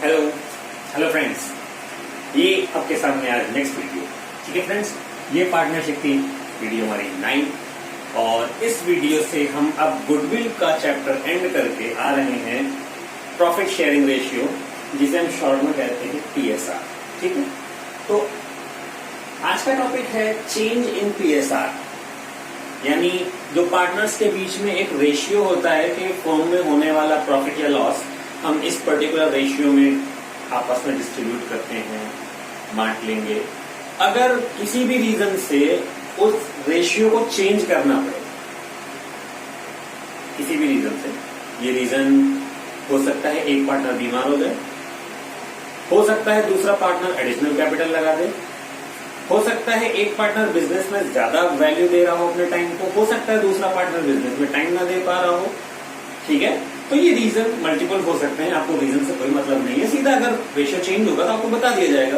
Hello hello friends, ये आपके सामने आज नेक्स्ट वीडियो। ठीक है फ्रेंड्स, ये पार्टनरशिप की वीडियो हमारी 9 और इस वीडियो से हम अब गुडविल का चैप्टर एंड करके आ रहे हैं प्रॉफिट शेयरिंग रेशियो, जिसे हम शॉर्ट में कहते हैं पीएसआर। ठीक है, तो आज का टॉपिक है चेंज इन पीएसआर, यानी जो पार्टनर्स के बीच में एक रेशियो होता है कि फर्म में होने वाला प्रॉफिट या लॉस हम इस पर्टिकुलर रेशियो में आपस में डिस्ट्रीब्यूट करते हैं, बांट लेंगे। अगर किसी भी रीजन से उस रेशियो को चेंज करना पड़े, किसी भी रीजन से, ये रीजन हो सकता है एक पार्टनर बीमार हो जाए, हो सकता है दूसरा पार्टनर एडिशनल कैपिटल लगा दे, हो सकता है एक पार्टनर बिजनेस में ज्यादा वैल्यू दे रहा हो अपने टाइम को, हो सकता है दूसरा पार्टनर बिजनेस में टाइम ना दे पा रहा हो। ठीक है, तो ये रीजन मल्टीपल हो सकते हैं, आपको रीजन से कोई मतलब नहीं है। सीधा अगर रेशियो चेंज होगा तो आपको बता दिया जाएगा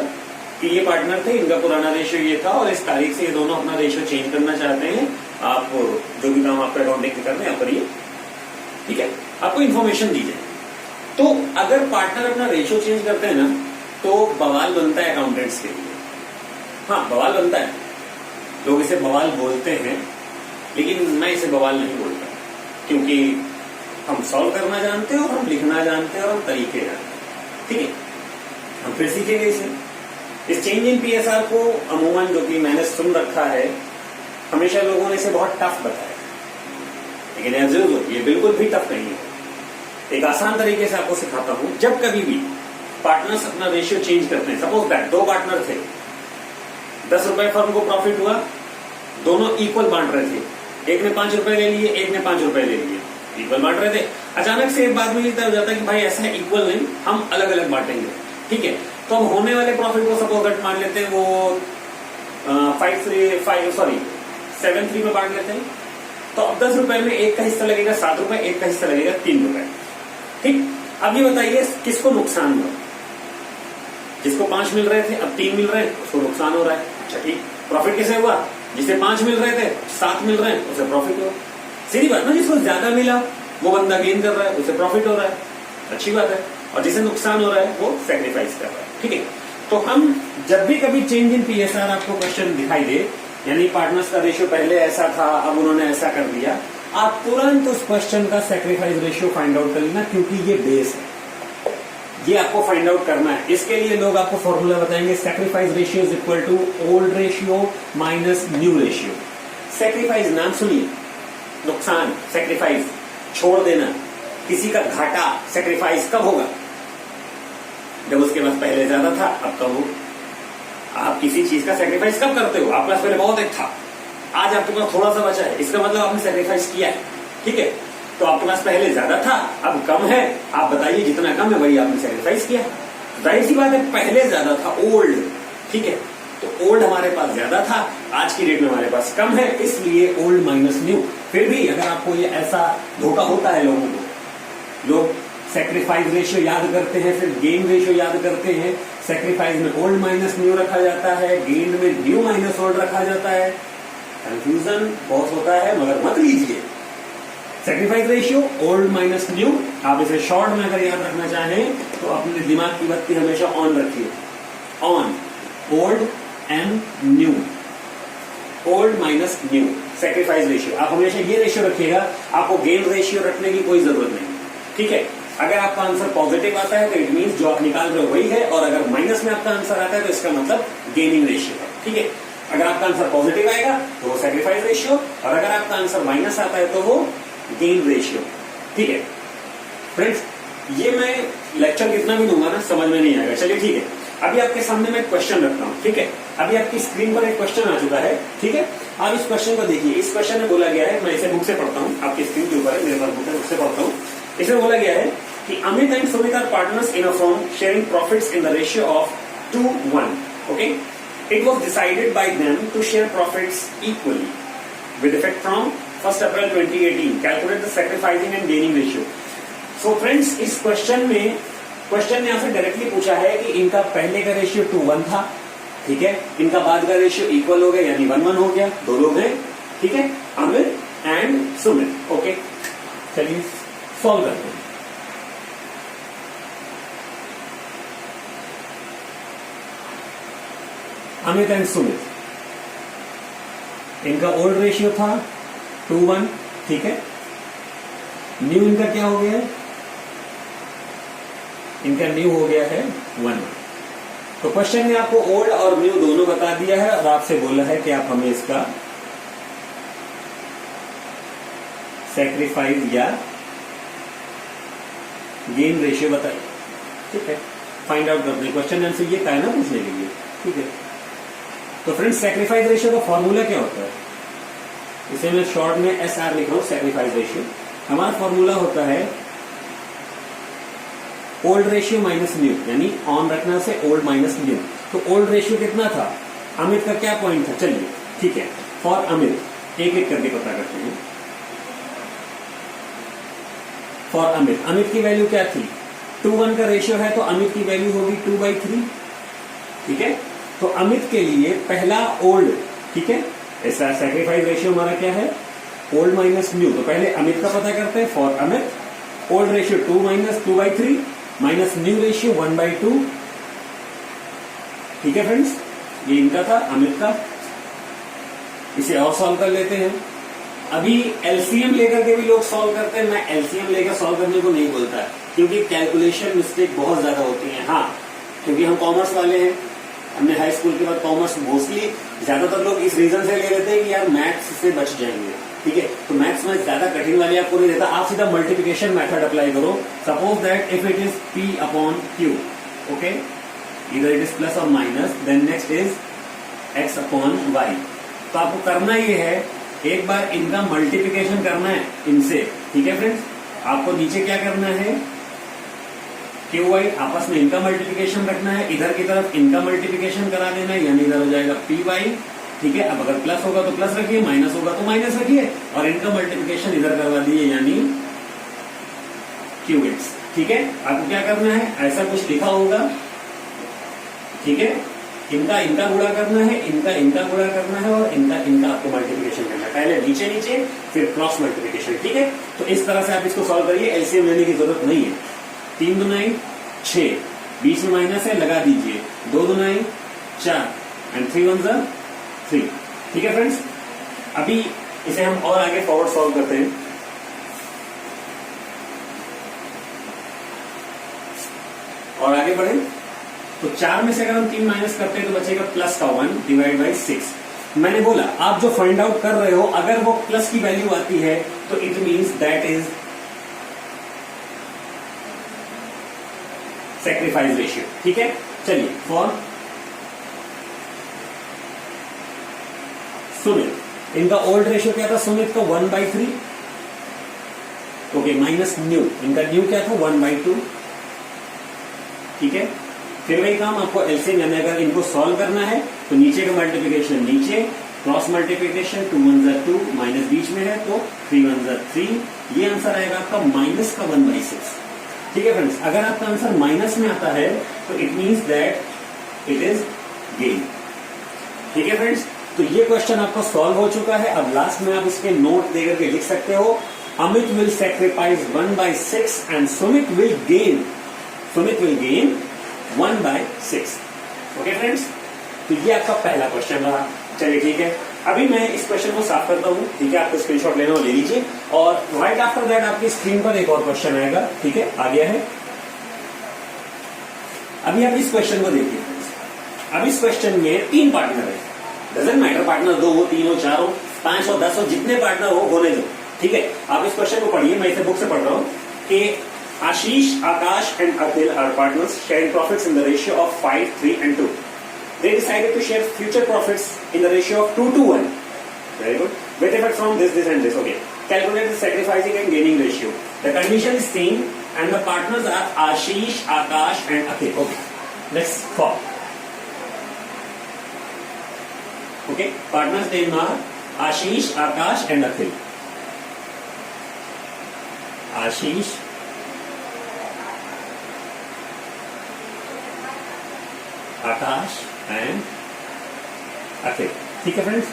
कि ये पार्टनर थे, इनका पुराना रेशियो ये था और इस तारीख से ये दोनों अपना रेशियो चेंज करना चाहते हैं। आप जो भी काम आपको अकाउंटिंग में करना है आप करिए। ठीक है, आपको इन्फॉर्मेशन दी जाए। तो अगर पार्टनर अपना रेशियो चेंज करते हैं ना, तो बवाल बनता है अकाउंटेंट्स के लिए। हाँ, बवाल बनता है, लोग इसे बवाल बोलते हैं, लेकिन मैं इसे बवाल नहीं बोलता, क्योंकि हम सॉल्व करना जानते हैं और हम लिखना जानते हैं और हम तरीके जानते हैं। ठीक है, हम फिर सीखेंगे इसे। इस चेंज इन पीएसआर को अमूमन, जो कि मैंने सुन रखा है, हमेशा लोगों ने इसे बहुत टफ बताया, लेकिन एज यूजुअल ये बिल्कुल भी टफ नहीं है। एक आसान तरीके से आपको सिखाता हूं। जब कभी भी पार्टनर्स अपना रेशियो चेंज करते हैं, सपोज दैट दो पार्टनर थे, 10 रुपए फर्म को प्रॉफिट हुआ, दोनों इक्वल बांट रहे थे, एक ने 5 रुपए ले लिए, एक ने 5 रुपए ले लिए, इक्वल बांट रहे थे। अचानक से एक बाद में ये तय हो जाता है कि भाई ऐसा है, इक्वल नहीं, हम अलग अलग बांटेंगे। ठीक है, तो हम होने वाले प्रॉफिट को सपोज दैट मान लेते हैं वो 7-3 में बांट लेते हैं। तो अब 10 रुपए में एक का हिस्सा लगेगा 7 रुपए, एक का हिस्सा लगेगा 3 रुपए। ठीक, अब ये बताइए किसको नुकसान हुआ? जिसको 5 मिल रहे थे अब 3 मिल रहे हैं, उसको नुकसान हो रहा है। अच्छा ठीक, प्रॉफिट किसे हुआ? जिसे 5 मिल रहे थे 7 मिल रहे हैं, उसे प्रॉफिट हुआ। सीधी बात ना, जिसको ज्यादा मिला वो बंदा गेन कर रहा है, उसे प्रॉफिट हो रहा है, अच्छी बात है। और जिसे नुकसान हो रहा है वो सैक्रिफाइस कर रहा है। ठीक है, तो हम जब भी कभी चेंज इन पीएसआर आपको क्वेश्चन दिखाई दे, यानी पार्टनर्स का रेशियो पहले ऐसा था, अब उन्होंने ऐसा कर दिया, आप तुरंत उस क्वेश्चन का सैक्रिफाइस रेशियो फाइंड आउट कर लेना, क्योंकि ये बेस है, ये आपको फाइंड आउट करना है। इसके लिए लोग आपको फॉर्मूला बताएंगे, sacrifice ratio is equal to old ratio minus new ratio. Sacrifice नाम सुनिए, नुकसान सैक्रिफाइस, छोड़ देना, किसी का घाटा सैक्रिफाइस कब होगा? जब उसके पास पहले ज्यादा था, अब कम हो। आप किसी चीज का सैक्रिफाइस कब करते हो? आपके पास पहले बहुत एक था, आज आपके पास थोड़ा सा बचा है, इसका मतलब आपने सैक्रिफाइस किया है। ठीक है, तो आपके पास पहले ज्यादा था, अब कम है, आप बताइए जितना कम है वही आपने सैक्रिफाइस किया। जाहिर सी बात है, पहले ज्यादा था, ओल्ड। ठीक है, तो ओल्ड हमारे पास ज्यादा था, आज की डेट में हमारे पास कम है, इसलिए ओल्ड माइनस न्यू। फिर भी अगर आपको ये ऐसा धोखा होता है लोगों को, लोग सैक्रिफाइस रेशियो याद करते हैं, फिर गेन रेशियो याद करते हैं, सैक्रिफाइस में ओल्ड माइनस न्यू रखा जाता है, गेन में न्यू माइनस ओल्ड रखा जाता है, कंफ्यूजन बहुत होता है, मगर मत लीजिए। Sacrifice ratio old minus new, आप इसे शॉर्ट में अगर याद रखना चाहें तो अपने दिमाग की बत्ती हमेशा ऑन रखिए, on, old and new, old minus new sacrifice ratio. आप हमेशा ये रेशियो रखिएगा, आपको गेन रेशियो रखने की कोई जरूरत नहीं। ठीक है, अगर आपका आंसर पॉजिटिव आता है तो इट मींस जो आप निकाल रहे हो वही है, और अगर माइनस में आपका आंसर आता है तो इसका मतलब गेनिंग रेशियो है। ठीक है, अगर आपका आंसर पॉजिटिव आएगा तो वो सैक्रिफाइस रेशियो, और अगर आपका आंसर माइनस आता है तो वो गेन रेशियो। ठीक है फ्रेंड्स, ये मैं लेक्चर कितना भी दूंगा ना, समझ में नहीं आएगा। चलिए ठीक है, अभी आपके सामने मैं क्वेश्चन रखता हूं। ठीक है, अभी आपकी स्क्रीन पर एक क्वेश्चन आ चुका है। ठीक है, आप इस क्वेश्चन को देखिए। इस क्वेश्चन में बोला गया है, मैं इसे बुक से पढ़ता हूँ, आपकी स्क्रीन के ऊपर है, मेरे पास बुक है, बुक से पढ़ता हूँ। इसमें बोला गया है कि Amit and Sumit are partners in a firm sharing profits in the ratio of 2:1. Okay, it was decided by them to share profits equally with effect from 1 April 2018. Calculate the sacrificing and gaining ratio. So friends, इस question ने आपसे directly पूछा है कि इनका पहले का ratio 2:1 था। ठीक है, इनका बाद का रेशियो इक्वल हो गया, यानी 1:1 हो गया, दो लोग हैं। ठीक है, अमित एंड सुमित। ओके, चलिए सॉल्व करते हैं। अमित एंड सुमित, इनका ओल्ड रेशियो था 2:1, ठीक है। न्यू इनका क्या हो गया है, इनका न्यू हो गया है 1। तो क्वेश्चन में आपको ओल्ड और न्यू दोनों बता दिया है और आपसे बोला है कि आप हमें इसका सैक्रिफाइस या गेन रेशियो बताइए, ठीक है। फाइंड आउट करते हैं, क्वेश्चन आंसर ये है ना पूछने के लिए, ठीक है। तो फ्रेंड्स सैक्रिफाइस रेशियो का फॉर्मूला क्या होता है, इसे मैं शॉर्ट में SR लिख रहा हूं, सैक्रिफाइस रेशियो। हमारा फॉर्मूला होता है ओल्ड रेशियो माइनस न्यू, यानी ऑन रखना से ओल्ड माइनस न्यू। तो ओल्ड रेशियो कितना था, अमित का क्या पॉइंट था, चलिए ठीक है। फॉर अमित एक एक करके पता करते हैं। फॉर अमित, अमित की वैल्यू क्या थी, 2:1 का रेशियो है तो अमित की वैल्यू होगी 2/3, ठीक है। तो अमित के लिए पहला ओल्ड, ठीक है, ऐसा सैक्रिफाइस रेशियो हमारा क्या है, ओल्ड माइनस न्यू। तो पहले अमित का पता करते हैं। For Amit old ratio 2 - 2/3 minus new ratio 1/2, ठीक है फ्रेंड्स, ये इनका था अमित का। इसे और सॉल्व कर लेते हैं। अभी एलसीएम लेकर के भी लोग सॉल्व करते हैं, मैं एलसीएम लेकर सॉल्व करने को नहीं बोलता है क्योंकि कैलकुलेशन मिस्टेक बहुत ज्यादा होती है। हाँ, क्योंकि हम कॉमर्स वाले हैं, हमने हाई स्कूल के बाद कॉमर्स मोस्टली ज्यादातर लोग इस रीजन से ले लेते हैं कि यार मैथ्स से बच जाएंगे, ठीक है। तो मैथ्स में ज्यादा कठिन वाले आपको नहीं देता, आप सीधा मल्टीप्लिकेशन मेथड अप्लाई करो। Suppose that if it is P/Q, okay, इधर इट इज प्लस और minus, then next is X/Y। तो आपको करना ये है, एक बार इनका मल्टीप्लिकेशन करना है इनसे, ठीक है फ्रेंड्स। आपको नीचे क्या करना है, QY आपस में इनका मल्टीप्लिकेशन रखना है, इधर की तरफ इनका मल्टीप्लिकेशन करा देना है, यानी इधर हो जाएगा PY, ठीक है। अब अगर प्लस होगा तो प्लस रखिए, माइनस होगा तो माइनस रखिए, और इनका मल्टीप्लिकेशन इधर करवा दिए, यानी QX, ठीक है। आपको क्या करना है, ऐसा कुछ लिखा होगा, ठीक है। इनका इनका गुणा करना है, इनका इनका गुणा करना है, और इनका इनका आपको मल्टीप्लिकेशन करना है, पहले नीचे नीचे फिर क्रॉस मल्टीप्लिकेशन, ठीक है। तो इस तरह से आप इसको सॉल्व करिए, एलसीएम लेने की जरूरत नहीं है। 3 दूनी 6, बीच में माइनस है, लगा दीजिए, 2 दूनी 4 एंड 3 1 3, ठीक है फ्रेंड्स। अभी इसे हम और आगे फॉरवर्ड सॉल्व करते हैं। और आगे बढ़े तो 4 में से अगर हम 3 माइनस करते हैं तो बचेगा प्लस का 1 डिवाइड बाई 6। मैंने बोला आप जो फाइंड आउट कर रहे हो, अगर वो प्लस की वैल्यू आती है तो it means that is sacrifice ratio, ठीक है। चलिए फॉर सुमित, इनका ओल्ड रेशियो क्या था, सुमित का 1/3, ओके, माइनस न्यू, इनका न्यू क्या था 1/2, ठीक है। फिर वही काम आपको एलसीएम यानी अगर इनको सॉल्व करना है तो नीचे का मल्टीप्लिकेशन नीचे, क्रॉस मल्टीप्लिकेशन 2 1 2, माइनस बीच में है तो 3 1 3, ये आंसर आएगा आपका माइनस का 1/6, ठीक है फ्रेंड्स। अगर आपका आंसर माइनस में आता है तो it means that it is gain, ठीक है फ्रेंड्स। तो ये क्वेश्चन आपको सॉल्व हो चुका है। अब लास्ट में आप इसके नोट देकर के लिख सकते हो, Amit will sacrifice 1/6 and Sumit will gain 1/6, okay friends. तो ये आपका पहला क्वेश्चन रहा। चलिए ठीक है, अभी मैं इस क्वेश्चन को साफ करता हूं, ठीक है। आपको स्क्रीनशॉट लेना हो ले लीजिए, और राइट आफ्टर दैट आपकी स्क्रीन पर एक और क्वेश्चन आएगा, ठीक है, आ गया है। अभी आप इस क्वेश्चन को देखिए। अब इस क्वेश्चन में 3 पार्टनर है, डजंट मैटर पार्टनर 2 हो, 3 हो, 4 हो, 5 हो, 10 हो, जितने पार्टनर हो होने दो, ठीक है। आप इस क्वेश्चन को पढ़िए, मैं इसे बुक से पढ़ रहा हूं कि Ashish, Akash and Akhil are partners sharing profits in the ratio of 5, 3 and 2. They decided to share future profits in the ratio of 2 to 1. Very good. With effect from this and this. Okay. Calculate the sacrificing and gaining ratio. The condition is same and the partners are Ashish, Akash and Akhil. Okay. Let's follow. Okay. Partners name are Ashish, Akash and Akhil. Ashish, Akash and Akhil, ठीक है friends.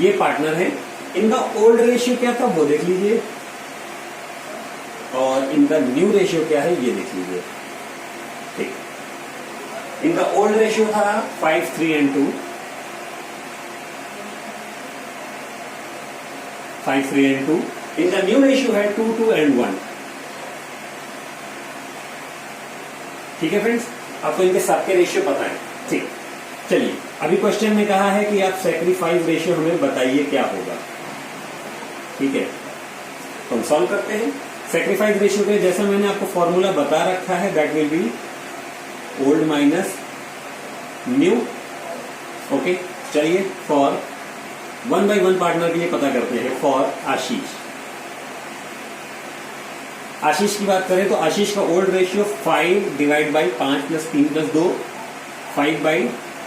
ये partner है, इनका old ratio क्या था वो देख लीजिए, और इनका न्यू रेशियो क्या है ये देख लीजिए, ठीक। इनका ओल्ड रेशियो था 5, 3 and 2, 5 3 and 2. इनका न्यू रेशियो है 2 2 and 1. ठीक है फ्रेंड्स, आपको इनके सबके रेशियो पता है. ठीक, चलिए अभी क्वेश्चन में कहा है कि आप सैक्रिफाइस रेशियो हमें बताइए क्या होगा. ठीक है, तो हम सॉल्व करते हैं. सैक्रिफाइस रेशियो के जैसा मैंने आपको फॉर्मूला बता रखा है, that will be old minus new. Okay, चलिए फॉर 1 by 1 पार्टनर के लिए पता करते हैं. फॉर आशीष की बात करें तो आशीष का old ratio 5 divide by 5 plus 3 plus 2 5 by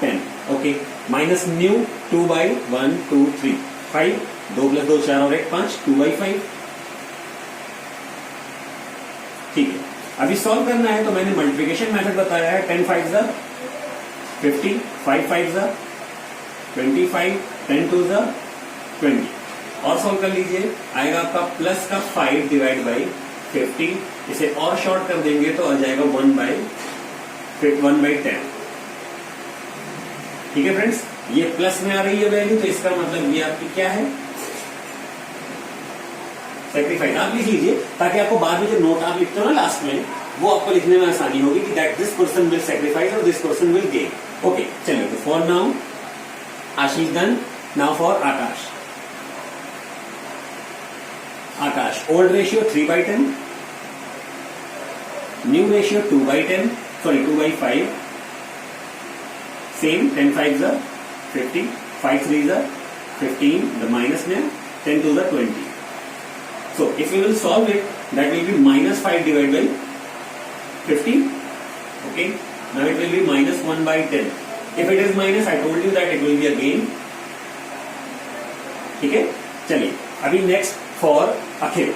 10. Okay, minus new 2 by 1 2 3 5 2 plus 2 4 और 1 5 2 by 5. ठीक है, अभी सॉल्व करना है तो मैंने मल्टीप्लिकेशन मेथड बताया है. 10 5 जा 50, 5 5 जा 25, 10 2 जा 20. और सॉल्व कर लीजिए, आएगा आपका प्लस का 5 डिवाइड बाई 50. इसे और शॉर्ट कर देंगे तो आ जाएगा 1 by 10. ठीक है फ्रेंड्स, ये प्लस में आ रही है वैल्यू, तो इसका मतलब ये आपकी क्या है, सैक्रिफाइस. आप लिख लीजिए ताकि आपको बाद में जो नोट आप लिखते हो ना लास्ट में, वो आपको लिखने में आसानी होगी कि that this person will sacrifice और this person will gain. Okay, चलिए तो for now Ashish done. Now for Akash old ratio 3 by 10, new ratio 2 by 10, sorry 2 by 5. Same 10 5 जा 50, 5 3 जा 15, the minus में 10 2 जा 20. So if we will solve it, that will be minus 5 divided by 50. Okay, now it will be minus 1 by 10. If it is minus, I told you that it will be a gain. ठीक है, चलिए अभी next for Akhil.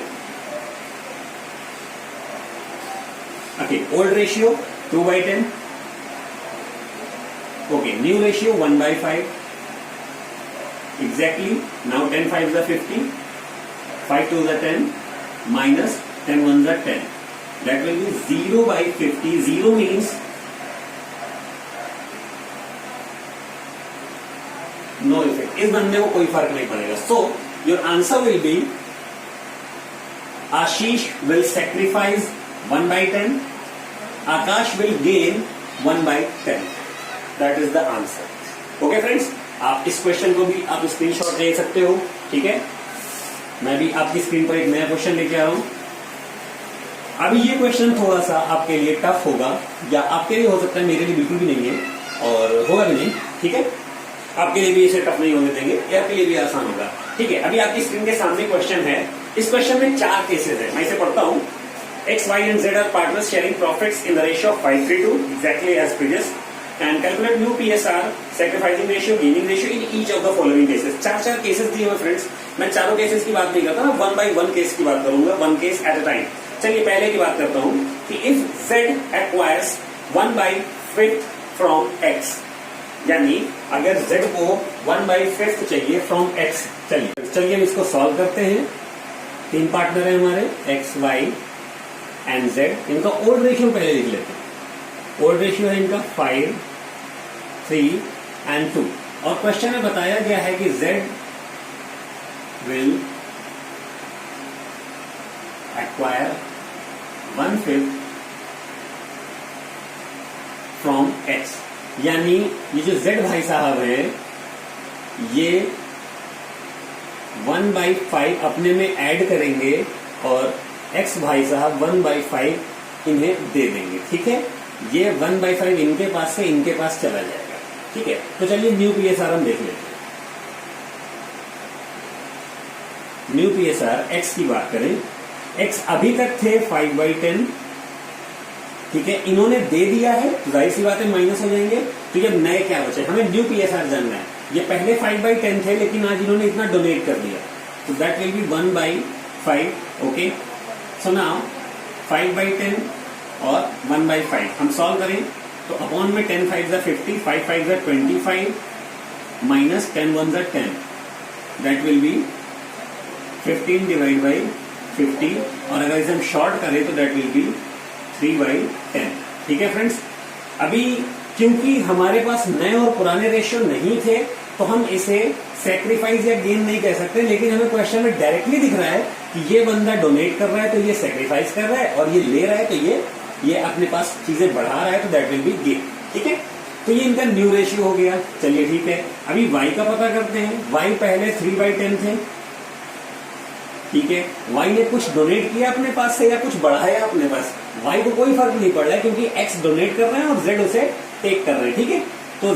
Old ratio 2 by 10. Okay, new ratio 1 by 5. Exactly. Now 10 5 is 50. 5 2 is 10. Minus 10 1 is 10. That will be 0 by 50. 0 means no effect. इस बनने को कोई फर्क नहीं पड़ेगा. So your answer will be Ashish will sacrifice 1 by 10. Akash will gain 1 by 10. That is the answer. Okay friends, आप इस question को भी आप स्क्रीनशॉट ले सकते हो. ठीक है, मैं भी आपकी स्क्रीन पर एक नया क्वेश्चन लेके आ रहा हूं. अभी ये क्वेश्चन थोड़ा सा आपके लिए टफ होगा, या आपके लिए हो सकता है, मेरे लिए बिल्कुल भी नहीं है और होगा भी नहीं. ठीक है, आपके लिए भी इसे टफ नहीं होने देंगे, या आपके लिए भी आसान होगा. ठीक है, अभी आपकी स्क्रीन के सामने क्वेश्चन है. इस क्वेश्चन में 4 केसेस है. मैं इसे पढ़ता हूं. X, Y and Z are partners sharing profits in the ratio of 5:3, exactly as previous. And calculate new PSR, sacrificing ratio, gaining ratio in each of the following cases. 4 cases दिए हुए friends. मैं चारों cases की बात नहीं करता ना, 1 by 1 case की बात करूंगा, 1 केस एट अ टाइम. चलिए पहले की बात करता हूं कि if Z acquires 1 by 5th from X, यानी अगर Z को 1 by 5th चाहिए फ्रॉम X. चलिए हम इसको सॉल्व करते हैं. 3 पार्टनर है हमारे, X, Y एंड Z. इनका ओल्ड रेशियो पहले लिख लेते हैं. ओल्ड रेशियो है इनका 5 3 and 2. और क्वेश्चन में बताया गया है कि Z will acquire 1/5 from X. यानी ये जो Z भाई साहब है, ये 1 by 5 अपने में ऐड करेंगे और X भाई साहब 1 by 5 इन्हें दे देंगे. ठीक है, ये 1 by 5 इनके पास से इनके पास चला जाएगा. ठीक है, तो चलिए न्यू PSR हम देख लेते हैं. न्यू PSR X की बात करें. X अभी तक थे 5 by 10. ठीक है, इन्होंने दे दिया है तो जाहिर सी बात है माइनस हो जाएंगे. तो ये नए क्या बचे, हमें न्यू PSR जानना है. ये पहले 5 by 10 थे, लेकिन आज इन्होंने इतना डोनेट कर दिया, तो that will be 1 by 5. Okay, so now 5 by 10 और 1 by 5 हम सॉल्व करें तो अपॉन में 10 5 जा 50, 5 5 जा 25 माइनस 10 1 जा 10. That will B 15 divide by 50. और अगर इसे हम शॉर्ट करें तो दैट विल बी 3 by 10. ठीक है फ्रेंड्स, अभी क्योंकि हमारे पास नए और पुराने रेशियो नहीं थे, तो हम इसे सेक्रीफाइस या गेन नहीं कह सकते, लेकिन हमें क्वेश्चन में डायरेक्टली दिख रहा है कि ये बंदा डोनेट कर रहा है तो ये सेक्रीफाइस कर रहा है, और ये ले रहा है तो ये अपने पास चीजें बढ़ा रहा है, तो दैट विल बी गेन। ठीक है, तो ये इनका न्यू रेशियो हो गया। चलिए ठीक है, अभी y का पता करते हैं। y पहले 3/10 थे, ठीक है। y ने कुछ डोनेट किया अपने पास से या कुछ बढ़ाया अपने पास, y को कोई फर्क नहीं पड़ रहा है क्योंकि x डोनेट कर रहे हैं और z उसे टेक कर रहे हैं। ठीक है, तो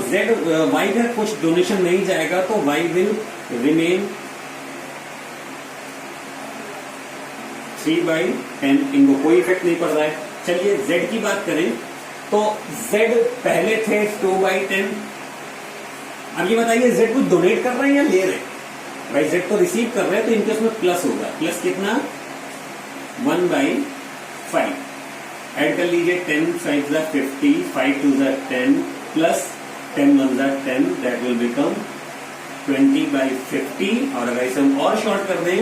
y का कुछ डोनेशन नहीं जाएगा तो y विल रिमेन 3/10, इनको कोई इफेक्ट नहीं पड़ रहा है। चलिए z की बात करें तो z पहले थे 2/10। अब ये बताइए z कुछ डोनेट कर रहे हैं या ले रहे हैं? भाई z तो रिसीव कर रहे हैं, तो इनके उसमें प्लस होगा। प्लस कितना? 1/5। ऐड कर लीजिए, 10 5 50, 5 2 10 प्लस 10 1 10, दैट विल बिकम 20/50। और अगर इसे हम और शॉर्ट कर दें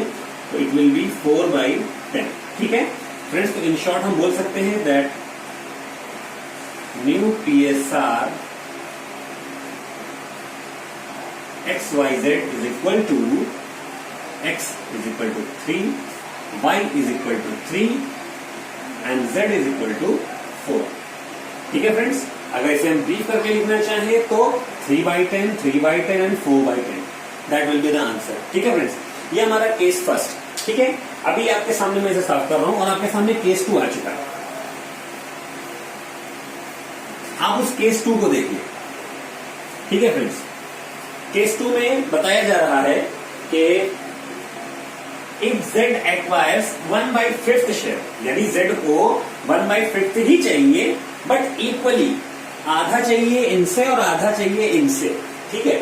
तो इट विल बी 4/10। ठीक है फ्रेंड्स, तो इन शॉर्ट हम बोल सकते हैं that new PSR XYZ is equal to X is equal to 3, Y is equal to 3 and Z is equal to 4। ठीक है फ्रेंड्स, अगर इसे हम ब्रीफ करके लिखना चाहें तो 3/10, 3/10 and 4/10, that will be the answer. ठीक है फ्रेंड्स, ये हमारा केस फर्स्ट। ठीक है, अभी आपके सामने मैं इसे साफ कर रहा हूं और आपके सामने केस 2 आ चुका है। आप उस केस 2 को देखिए। ठीक है फ्रेंड्स, केस 2 में बताया जा रहा है कि इफ Z एक्वायर्स 1/5 शेयर, यानी Z को 1/5 ही चाहिए, बट इक्वली आधा चाहिए इनसे और आधा चाहिए इनसे। ठीक है,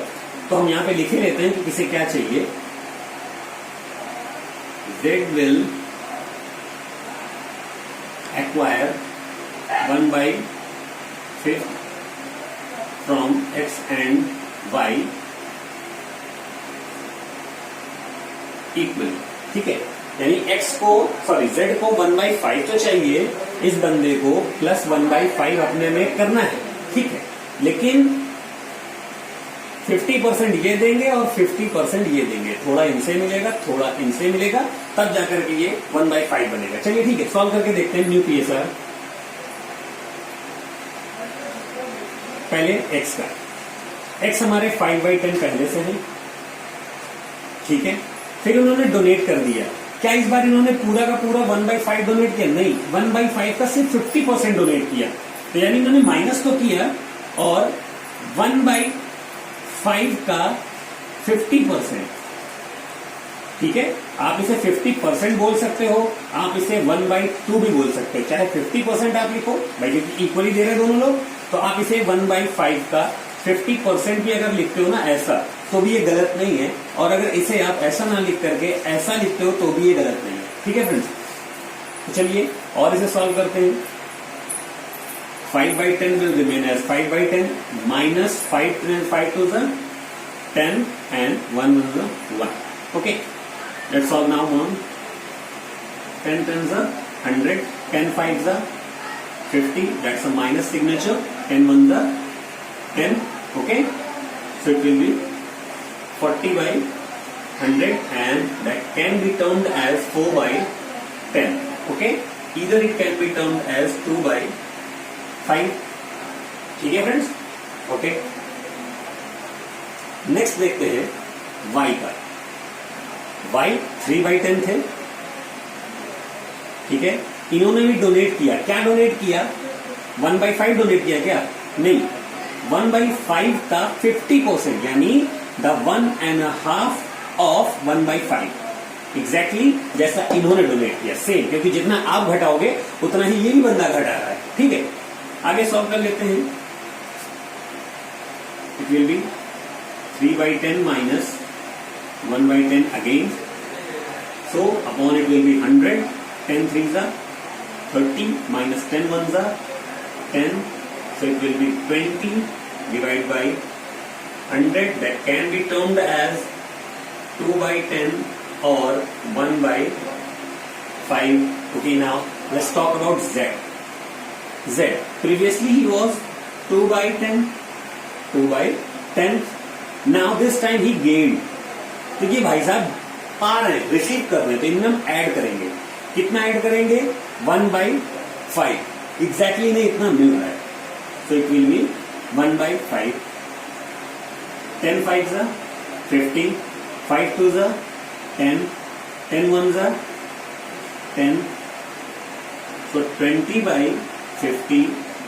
तो हम यहां पे लिखे लेते हैं कि किसे क्या चाहिए। Z will acquire 1/5 from X and Y equally. ठीक है, यानी x को Z को 1/5 तो चाहिए, इस बंदे को प्लस 1/5 अपने में करना है। ठीक है, लेकिन 50% ये देंगे और 50% ये देंगे, थोड़ा इनसे मिलेगा थोड़ा इनसे मिलेगा, तब जाकर के ये 1/5 बनेगा। चलिए ठीक है, सॉल्व करके देखते हैं न्यू PSR। पहले x का, x हमारे 5/10 पहले से है। ठीक है, फिर उन्होंने डोनेट कर दिया। क्या इस बार इन्होंने पूरा का पूरा 1/5 डोनेट किया? नहीं, 1/5 का सिर्फ 50% डोनेट किया। तो यानी इन्होंने माइनस तो किया और 1/5 का 50%। ठीक है, आप इसे 50% बोल सकते हो, आप इसे 1/2 भी बोल सकते हो। चाहे 50% आप लिखो भाई, क्योंकि इक्वली दे रहे दोनों लोग, तो आप इसे 1/5 का 50% भी अगर लिखते हो ना ऐसा, तो भी ये गलत नहीं है। और अगर इसे आप ऐसा ना लिख करके ऐसा लिखते हो तो भी ये गलत नहीं है। ठीक है फ्रेंड्स, तो चलिए और इसे सॉल्व करते हैं। 5/10 will remain as 5/10 minus 5 to the 10 and 1 to the 1. Okay, let's solve now on 10 10s are 100, 10 5s are 50. That's a minus signature. 10 1s are 10. Okay, so it will be 40/100 and that can be termed as 4/10. Okay, either it can be termed as 2/5. ठीक है friends, okay. Next देखते हैं y का। y 3/10 थे। ठीक है, इन्होंने भी डोनेट किया। क्या डोनेट किया? 1/5 डोनेट किया क्या? नहीं, 1/5 का 50%, यानी द 1.5 ऑफ 1/5 एग्जैक्टली जैसा इन्होंने डोनेट किया, सेम, क्योंकि जितना आप घटाओगे उतना ही ये भी बंदा घटा रहा है। ठीक है, आगे सॉल्व कर लेते हैं। It will B 3/10 minus 1/10 again, so upon it will B 100, 10 3s are 30 minus 10 1s are 10, so it will be 20 divided by 100. That can be termed as 2/10 or 1/5. Okay, now let's talk about z. Z previously he was 2/10, now this time he gain, तो ये भाई साहब पा रहे हैं, receive कर रहे हैं, तो इनमें हम ऐड करेंगे। कितना ऐड करेंगे? 1/5, एग्जैक्टली इन्हें इतना मिल रहा है, so it will be 1/5. 10 5s are 50, 5 2s are 10, 10 1s are 10, so 20/50,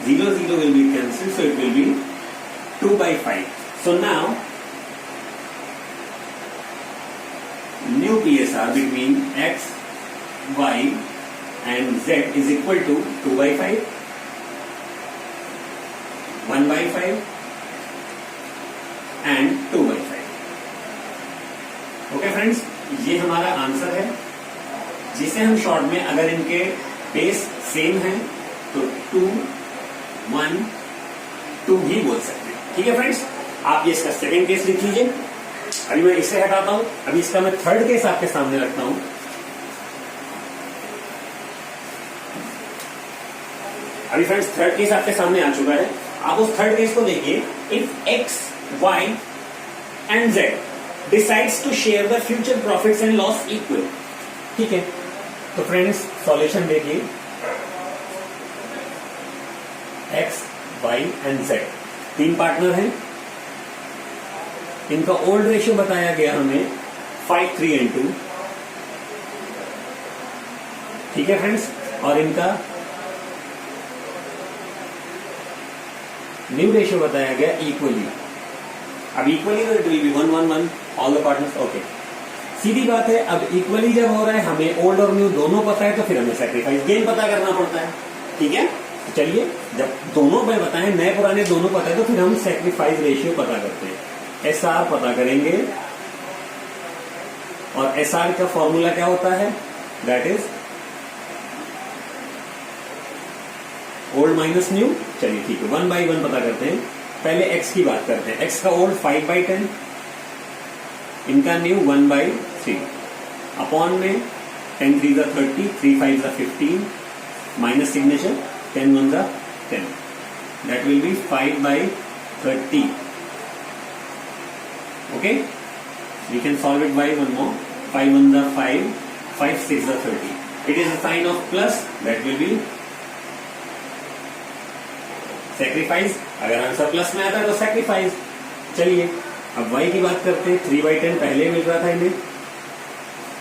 0 0 will be cancelled, so it will be 2/5. So now new PSR between X, Y and Z is equal to 2/5, 1/5 and 2/5. Okay friends, ये हमारा answer है, जिसे हम short में अगर इनके base same है तो 2 1 2 भी बोल सकते हैं। ठीक है फ्रेंड्स, आप ये इसका सेकेंड केस लिख लीजिए। अभी मैं इसे हटाता हूं, अभी इसका मैं थर्ड केस आपके सामने रखता हूं। अभी फ्रेंड्स थर्ड केस आपके सामने आ चुका है, आप उस थर्ड केस को देखिए। If X, Y and Z decides to share the future profits and loss equal. ठीक है, तो फ्रेंड्स सॉल्यूशन देखिए, एक्स, वाई एंड जेड तीन पार्टनर हैं, इनका ओल्ड रेशियो बताया गया हमें 5 3 and 2। ठीक है फ्रेंड्स, और इनका न्यू रेशियो बताया गया इक्वली। अब इक्वली तो it will be 1 1 1 all the partners. Okay, सीधी बात है, अब इक्वली जब हो रहा है, हमें ओल्ड और न्यू दोनों पता है, तो फिर हमें सैक्रिफाइस गेन पता करना पड़ता है। ठीक है, तो चलिए, जब दोनों में बताएं, नए पुराने दोनों पता है, तो फिर हम सैक्रिफाइस रेशियो पता करते हैं। एसआर पता करेंगे, और एसआर का फॉर्मूला क्या होता है? That is old minus new. चलिए ठीक है, 1/1 पता करते हैं। पहले एक्स की बात करते हैं। एक्स का ओल्ड 5/10, इनका न्यू 1/3, अपॉन में 10 3s are 30, 3 5s are 15, minus signature 10 1s are 10, that will be 5/30। Okay, we can solve it by one more. 5 1s are 5, 5 6s are 30, it is a sign of plus, that will be sacrifice. अगर answer plus में आता है तो sacrifice. चलिए अब y की बात करते हैं। 3/10 पहले मिल रहा था इन्हें,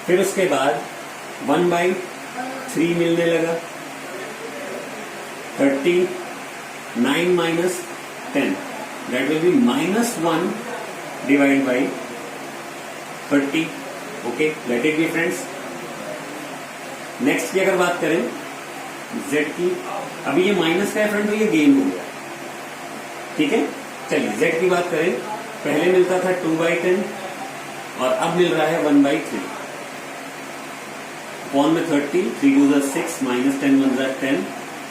फिर उसके बाद 1/3 मिलने लगा, 39 minus 10, that will be -1 divide by 30। Okay, let it be friends. Next की अगर बात करें z की, अभी ये माइनस का है फ्रेंड, तो ये गेन हो गया। ठीक है, चलिए z की बात करें, पहले मिलता था 2/10 और अब मिल रहा है 1/3, अपॉन में 30, 3 2s are 6, minus 10 1s are 10,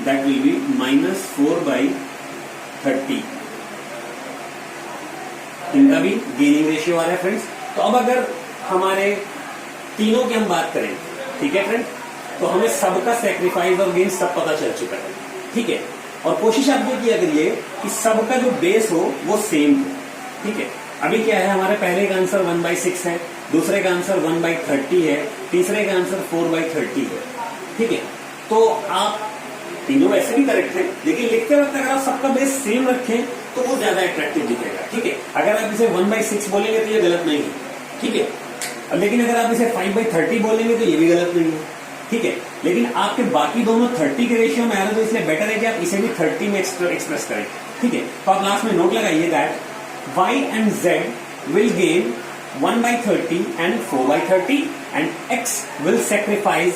that will B -4/30। इनका भी गेनिंग रेशियो आ रहा है फ्रेंड्स। तो अब अगर हमारे तीनों की हम बात करें, ठीक है फ्रेंड, तो हमें सबका सैक्रिफाइस और गेन सब पता चल चुका है। ठीक है, और कोशिश आप ये किया करिए कि सबका जो बेस हो वो सेम हो। ठीक है, अभी क्या है, हमारे पहले का आंसर 1/6 है, दूसरे का आंसर 1/30 है, तीसरे का आंसर 4/30 है। ठीक है, तो आप तीनों वैसे भी करेक्ट है, लेकिन लिखते वक्त अगर आप सबका बेस सेम रखें तो वो ज्यादा अट्रैक्टिव दिखेगा। ठीक है, अगर आप इसे 1/6 बोलेंगे तो ये गलत नहीं है। ठीक है, लेकिन अगर आप इसे 5/30 बोलेंगे तो ये भी गलत नहीं है। ठीक है, लेकिन आपके बाकी दोनों 30 के रेशियो में आ रहे हैं, तो इसलिए बेटर है कि आप इसे भी 30 में एक्सप्रेस करें। ठीक है, तो आप लास्ट में नोट लगाइए that y and z will gain 1/30 and 4/30 and x will sacrifice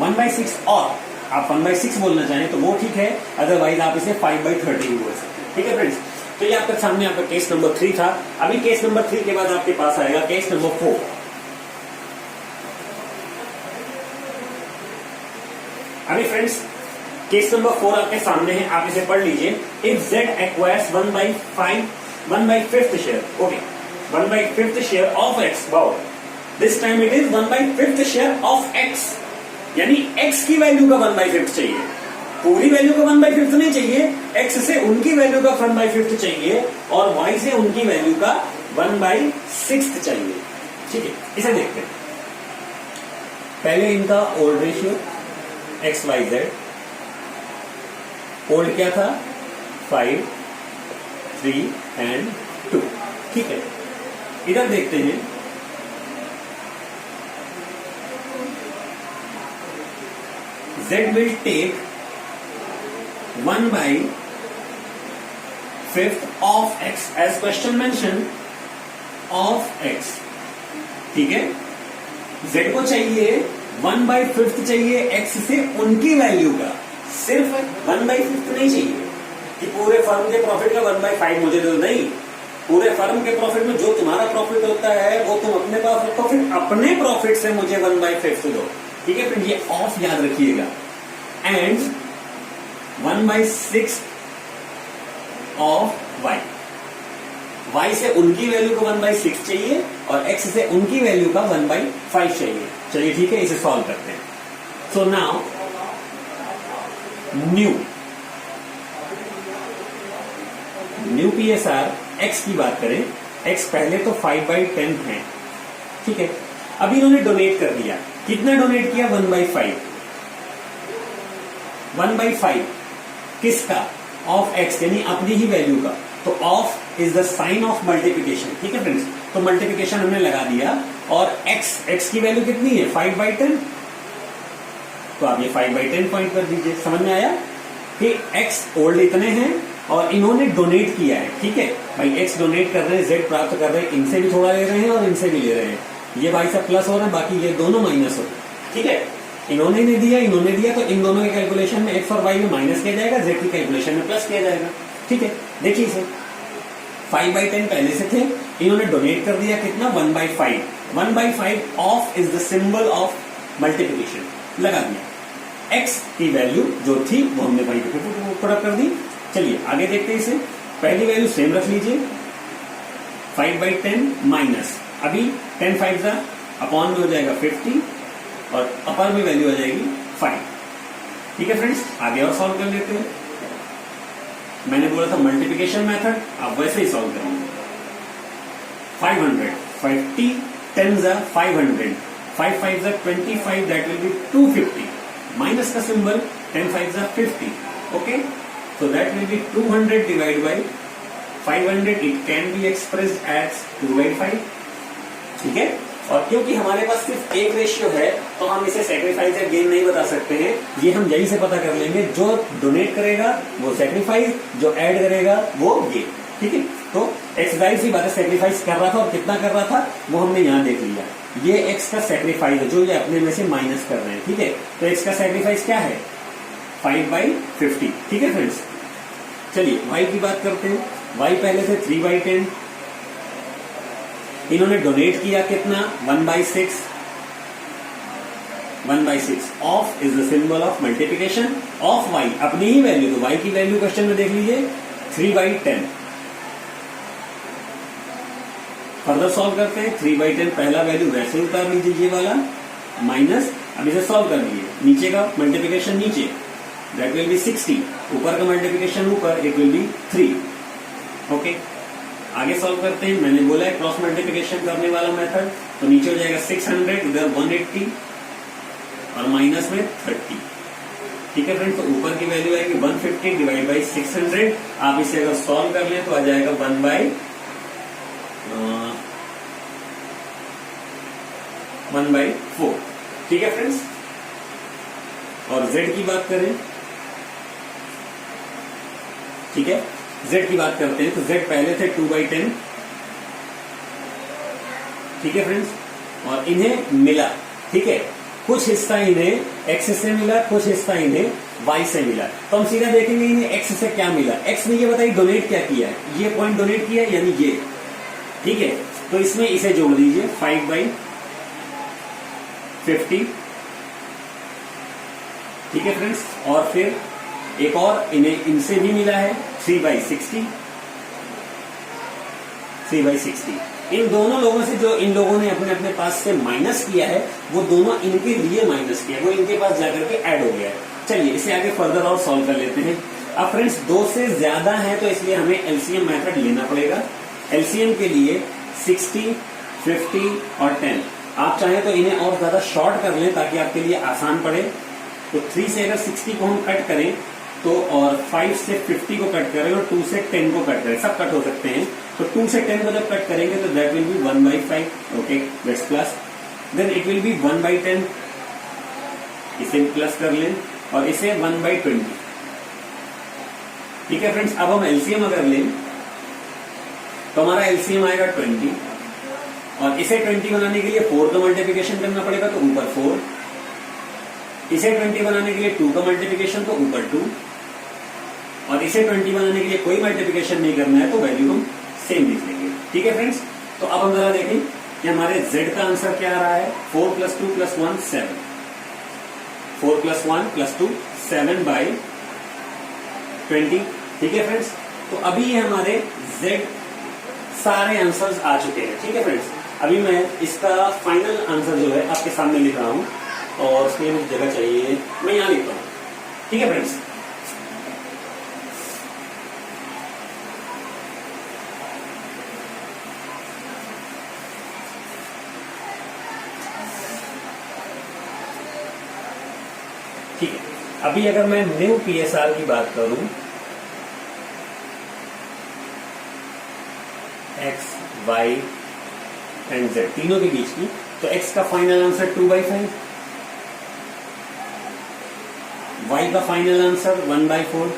1/6, और आप 1/6 बोलना चाहें तो वो ठीक है, अदरवाइज आप इसे 5/30 भी बोल सकते हैं। ठीक है फ्रेंड्स, तो ये आपके सामने आपका केस नंबर 3 था। अभी केस नंबर 3 के बाद आपके पास आएगा केस नंबर 4। अभी फ्रेंड्स केस नंबर 4 आपके सामने है, आप इसे पढ़ लीजिए। If z acquires 1/5 share, okay, 1/5 share of x, wow, this time it is 1/5 share of x, यानी x की वैल्यू का 1/5 चाहिए, पूरी वैल्यू का 1/5 नहीं चाहिए, x से उनकी वैल्यू का 1/5 चाहिए और y से उनकी वैल्यू का 1/6 चाहिए। ठीक है, इसे देखते हैं। पहले इनका ओल्ड रेशियो XYZ, ओल्ड क्या था 5, 3 and 2। ठीक है, इधर देखते हैं Z will take 1/5 of X as question mentioned of X। ठीक है, Z को चाहिए 1/5 चाहिए X से उनकी वैल्यू का, सिर्फ 1/5 नहीं चाहिए कि पूरे फर्म के प्रॉफिट का 1/5 मुझे दो, नहीं, पूरे फर्म के प्रॉफिट में जो तुम्हारा प्रॉफिट होता है वो तुम अपने पास रखो, फिर अपने प्रॉफिट से मुझे 1/5 दो। ठीक है फ्रेंड, ये ऑफ याद रखिएगा। एंड 1/6 ऑफ Y, Y से उनकी वैल्यू को 1/6 चाहिए और X से उनकी वैल्यू का 1/5 चाहिए। चलिए ठीक है, इसे सॉल्व करते हैं। So now new PSR X की बात करें, X पहले तो 5/10 है। ठीक है, अभी इन्होंने डोनेट कर दिया, कितना डोनेट किया 1/5। 1/5 किसका, ऑफ X यानी अपनी ही वैल्यू का। तो of is the sign of multiplication. ठीक है फ्रेंड्स, तो मल्टीप्लिकेशन हमने लगा दिया और X की वैल्यू कितनी है 5/10, तो आप ये 5/10 पॉइंट कर दीजिए। समझ में आया कि X ओल्ड इतने हैं और इन्होंने डोनेट किया है। ठीक है भाई, X डोनेट कर रहे हैं, Z प्राप्त कर रहे हैं, इनसे भी थोड़ा ले रहे हैं और इनसे भी ले रहे हैं। ये भाई सब प्लस हो रहा है, बाकी ये दोनों माइनस हो रहे हैं। ठीक है, इन्होंने नहीं दिया, इन्होंने दिया, तो इन दोनों के कैलकुलेशन में X और Y में माइनस किया जाएगा, Z की कैलकुलेशन में प्लस किया जाएगा। ठीक है, देखिए इसे 5/10 पहले से थे, इन्होंने डोनेट कर दिया कितना 1/5। 1/5 of is the symbol of multiplication, लगा दिया। X की वैल्यू जो थी वो हमने भाई पुट कर दी। चलिए आगे देखते हैं इसे। पहली वैल्यू सेम रख लीजिए 5/10 माइनस, अभी 10 5 अपॉन में हो जाएगा 50 और अपर में वैल्यू आ जाएगी 5। ठीक है फ्रेंड्स, आगे और सॉल्व कर लेते हैं। मैंने बोला था मल्टीप्लिकेशन मेथड, आप वैसे ही सॉल्व करेंगे। 500 50 10 500, 5 5 25, दैट विल बी 250, माइनस का symbol 10 5 50। Okay, so that will be 200 divided by 500, it can be expressed as 2/5। ठीक है, और क्योंकि हमारे पास सिर्फ एक रेशियो है तो हम इसे सेक्रीफाइस या गेन नहीं बता सकते हैं, ये हम यहीं से पता कर लेंगे। जो डोनेट करेगा वो सेक्रीफाइस, जो ऐड करेगा वो गेन। ठीक है, तो X जाहिर सी बात है सेक्रीफाइस कर रहा था और कितना कर रहा था वो हमने यहाँ देख लिया। ये X का सेक्रीफाइस है जो ये अपने में से माइनस कर रहे हैं। ठीक है, तो X का सेक्रीफाइस क्या है 5/50। ठीक है फ्रेंड्स, चलिए Y की बात करते हैं। Y पहले थे 3/10, इन्होंने डोनेट किया कितना 1/6। 1/6 of is the symbol of multiplication of Y, अपनी ही वैल्यू, तो Y की वैल्यू क्वेश्चन में देख लीजिए 3/10। फर्दर सॉल्व करते हैं। 3/10 पहला वैल्यू वैसे उतार लीजिए, ये वाला माइनस, अब इसे सॉल्व कर लीजिए। नीचे का मल्टीप्लिकेशन नीचे, दैट विल बी 60, ऊपर का मल्टीप्लिकेशन ऊपर, इट विल बी 3। ओके, आगे सॉल्व करते हैं। मैंने बोला है क्रॉस मल्टीप्लिकेशन करने वाला मेथड, तो नीचे हो जाएगा 600, इधर 180 और माइनस में 30। ठीक है फ्रेंड, तो ऊपर की वैल्यू आएगी 150 डिवाइड बाई 600। आप इसे अगर सॉल्व कर लें तो आ जाएगा 1/4। ठीक है फ्रेंड्स, और Z की बात करें, ठीक है Z की बात करते हैं, तो Z पहले थे 2/10। ठीक है फ्रेंड्स, और इन्हें मिला, ठीक है, कुछ हिस्सा इन्हें X से मिला, कुछ हिस्सा इन्हें Y से मिला। तो हम सीधा देखेंगे इन्हें X से क्या मिला। X ने ये बताइए डोनेट क्या किया है, ये पॉइंट डोनेट किया है यानी ये। ठीक है, तो इसमें इसे जोड़ दीजिए 5/50। ठीक है फ्रेंड्स, और फिर एक और इन्हें इनसे भी मिला है 3/60। 3/60 इन दोनों लोगों से, जो इन लोगों ने अपने अपने पास से माइनस किया है, वो दोनों इनके लिए माइनस किया, वो इनके पास जाकर के ऐड हो गया है। चलिए इसे आगे फर्दर और सॉल्व कर लेते हैं। अब फ्रेंड्स 2 से ज्यादा है तो इसलिए हमें एलसीएम मेथड लेना पड़ेगा। एलसीएम के लिए 60, 50 और 10। आप चाहें तो इन्हें और ज्यादा शॉर्ट कर लें ताकि आपके लिए आसान पड़े। तो 3 से अगर 60 को हम कट करें तो, और 5 से 50 को कट करें और 2 से 10 को कट करें, सब कट हो सकते हैं। तो 2 से 10 को जब कट करेंगे तो that will be 1/5। Okay, let's plus, then it will be 1/10। इसे प्लस कर लें और इसे 1/20। ठीक है फ्रेंड्स, अब हम एलसीएम अगर लें तो हमारा एलसीएम आएगा 20, और इसे 20 बनाने के लिए 4 का मल्टीप्लिकेशन करना पड़ेगा तो ऊपर 4, इसे 20 बनाने के लिए 2 का मल्टीप्लिकेशन तो ऊपर 2, और इसे 20 बनाने के लिए कोई मल्टीप्लिकेशन नहीं करना है तो वैल्यू हम सेम लिख लेंगे। ठीक है फ्रेंड्स, तो अब हम जरा देखें कि हमारे z का आंसर क्या आ रहा है। 4 + 2 + 1 7, 4 + 1 + 2 7/20। ठीक है फ्रेंड्स, तो अभी ये हमारे z सारे आंसर्स आ चुके हैं। ठीक है फ्रेंड्स, अभी मैं इसका फाइनल आंसर जो है आपके सामने लिख रहा हूं, और उसके लिए मुझे जगह चाहिए, मैं यहां लिखता हूं। ठीक है फ्रेंड्स, ठीक है, अभी अगर मैं न्यू PSR की बात करूं, x, y एंड z तीनों के बीच की, तो x का फाइनल आंसर 2/5, y का फाइनल आंसर 1/4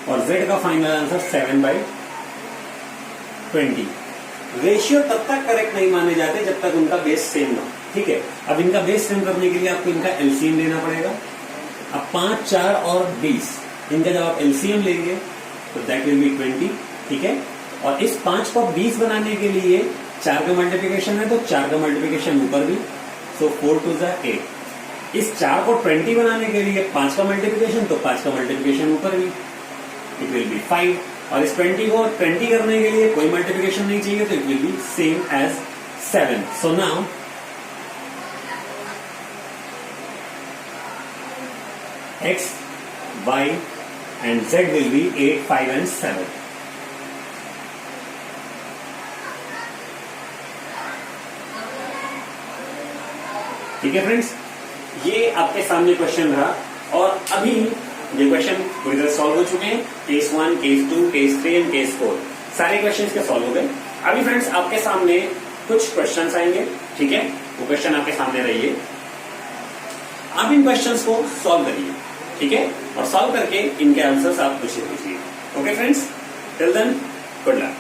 और z का फाइनल आंसर 7/20। रेशियो तब तक करेक्ट नहीं माने जाते जब तक उनका बेस सेम ना हो। ठीक है, अब इनका बेस सेम करने के लिए आपको इनका एलसीएम लेना पड़ेगा। अब 5, 4 और 20, इनका जब आप एलसीएम लेंगे तो दैट विल बी 20। ठीक है, और इस 5 को 20 बनाने के लिए 4 का मल्टीप्लिकेशन है तो 4 का मल्टीप्लिकेशन ऊपर भी, सो 4 2 = 8। इस 4 को 20 बनाने के लिए 5 का मल्टीप्लिकेशन तो 5 का मल्टीप्लिकेशन ऊपर भी, इट विल बी 5। और इस 20 को 20 करने के लिए कोई मल्टीप्लिकेशन नहीं चाहिए तो it will be same as 7। So now x, y and z will be 8, 5 and 7. ठीक है फ्रेंड्स, ये आपके सामने क्वेश्चन रहा, और अभी ये क्वेश्चन पूरी तरह सॉल्व हो चुके हैं। Case 1, case 2, case 3 and case 4 सारे क्वेश्चंस के सॉल्व हो गए। अभी फ्रेंड्स आपके सामने कुछ क्वेश्चंस आएंगे। ठीक है, वो क्वेश्चन आपके सामने रहिए, आप इन क्वेश्चंस को सॉल्व करिए। ठीक है, और सॉल्व करके इनके आंसर्स आप पूछिए। Okay friends, till then good luck.